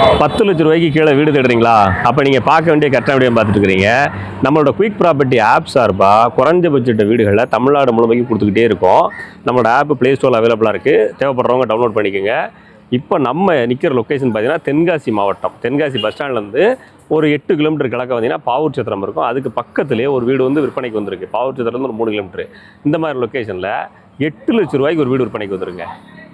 10 லட்ச ரூபாய்க்கு கீழே வீடு தேடுறீங்களா? அப்போ நீங்கள் பார்க்க வேண்டிய கரெக்டாக வீடியோ பார்த்துட்டு இருக்கிறீங்க. நம்மளோட குயிக் ப்ராப்பர்ட்டி ஆப் சார்பாக குறைஞ்ச பட்ஜெட் வீடுகளை தமிழ்நாடு முழுமைக்கு கொடுத்துக்கிட்டே இருக்கோம். நம்மளோட ஆப் ப்ளே ஸ்டோரில் அவைலபிளாக இருக்குது. தேவைப்படுறவங்க டவுன்லோட் பண்ணிக்கோங்க. இப்போ நம்ம நிற்கிற லொக்கேஷன் பார்த்தீங்கன்னா தென்காசி மாவட்டம். தென்காசி பஸ் ஸ்டாண்ட்லேருந்து ஒரு 8 கிலோமீட்டர் கிழக்க வந்தீங்கன்னா பாவூர் சத்திரம் இருக்கும். அதுக்கு பக்கத்துலேயே ஒரு வீடு வந்து விற்பனைக்கு வந்திருக்கு. பாவூர் சத்திரம்னு ஒரு 3 கிலோமீட்டர். இந்த மாதிரி லொக்கேஷனில் 8 லட்ச ரூபாய்க்கு ஒரு வீடு விற்பனைக்கு வந்துருங்க.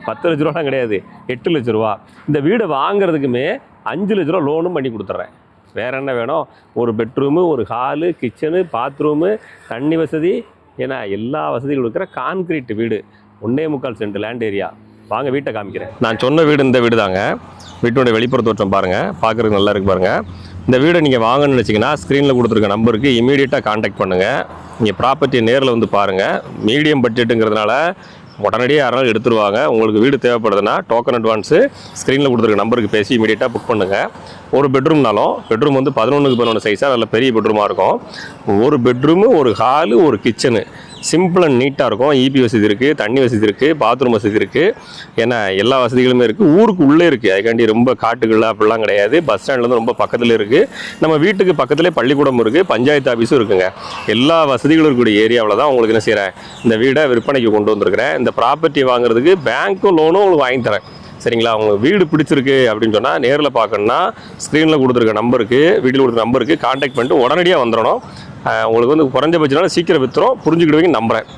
10 லட்ச ரூபாலாம் கிடையாது, 8 லட்ச ரூபா. இந்த வீடை வாங்குறதுக்குமே 5 லட்ச ரூபா லோனும் பண்ணி கொடுத்துட்றேன். வேறு என்ன வேணும்? ஒரு பெட்ரூமு, ஒரு ஹாலு, கிச்சனு, பாத்ரூமு, தண்ணி வசதி, ஏன்னா எல்லா வசதிகளும் இருக்கிற கான்கிரீட் வீடு. 1.25 சென்ட் லேண்ட் ஏரியா. வாங்க வீட்டை காமிக்கிறேன். நான் சொன்ன வீடு இந்த வீடு தாங்க. வீட்டோடைய வெளிப்புற தோற்றம் பாருங்கள், பார்க்குறதுக்கு நல்லா இருக்கு பாருங்கள். இந்த வீடை நீங்கள் வாங்கணும்னு நினச்சிங்கன்னா ஸ்க்ரீனில் கொடுத்துருக்க நம்பருக்கு இமீடியட்டாக கான்டாக்ட் பண்ணுங்கள். நீங்கள் ப்ராப்பர்ட்டியை நேரில் வந்து பாருங்கள். மீடியம் பட்ஜெட்டுங்கிறதுனால உடனடியாக யாராலும் எடுத்துருவாங்க. உங்களுக்கு வீடு தேவைப்படுதுன்னா டோக்கன் அட்வான்ஸு ஸ்க்ரீனில் கொடுத்துருக்க நம்பருக்கு பேசி இமீடியட்டாக புக் பண்ணுங்கள். ஒரு பெட்ரூம்னாலும் பெட்ரூம் வந்து 11க்கு 11 சைஸாக நல்ல பெரிய பெட்ரூமாக இருக்கும். ஒரு பெட்ரூமு, ஒரு ஹாலு, ஒரு கிச்சனு, சிம்பிள் அண்ட் நீட்டாக இருக்கும். இபி வசதி இருக்குது, தண்ணி வசதி இருக்குது, பாத்ரூம் வசதி இருக்குது. ஏன்னா எல்லா வசதிகளுமே இருக்குது. ஊருக்கு உள்ளே இருக்குது. அதுக்காண்டி ரொம்ப காட்டுகள் அப்படிலாம் கிடையாது. பஸ் ஸ்டாண்ட்லேருந்து ரொம்ப பக்கத்தில் இருக்குது. நம்ம வீட்டுக்கு பக்கத்துலேயே பள்ளிக்கூடம் இருக்குது, பஞ்சாயத்து ஆஃபீஸும் இருக்குங்க. எல்லா வசதிகளும் இருக்கக்கூடிய ஏரியாவில் தான் உங்களுக்கு என்ன செய்கிறேன், இந்த வீடை விற்பனைக்கு கொண்டு வந்திருக்கிறேன். இந்த ப்ராப்பர்ட்டி வாங்குறதுக்கு பேங்க்கும் லோனும் உங்களுக்கு வாங்கி தரேன். சரிங்களா? உங்களுக்கு வீடு பிடிச்சிருக்கு அப்படின்னு சொன்னால் நேரில் பார்க்கணுன்னா ஸ்க்ரீனில் கொடுத்துருக்க நம்பருக்கு, வீட்டில் கொடுத்துருக்க நம்பருக்கு கான்டாக்ட் பண்ணிட்டு உடனடியாக வந்துடணும். உங்களுக்கு வந்து குறைஞ்சபட்சனால சீக்கிரம் விற்றுரும். புரிஞ்சுக்கிடுவீங்கன்னு நம்புகிறேன்.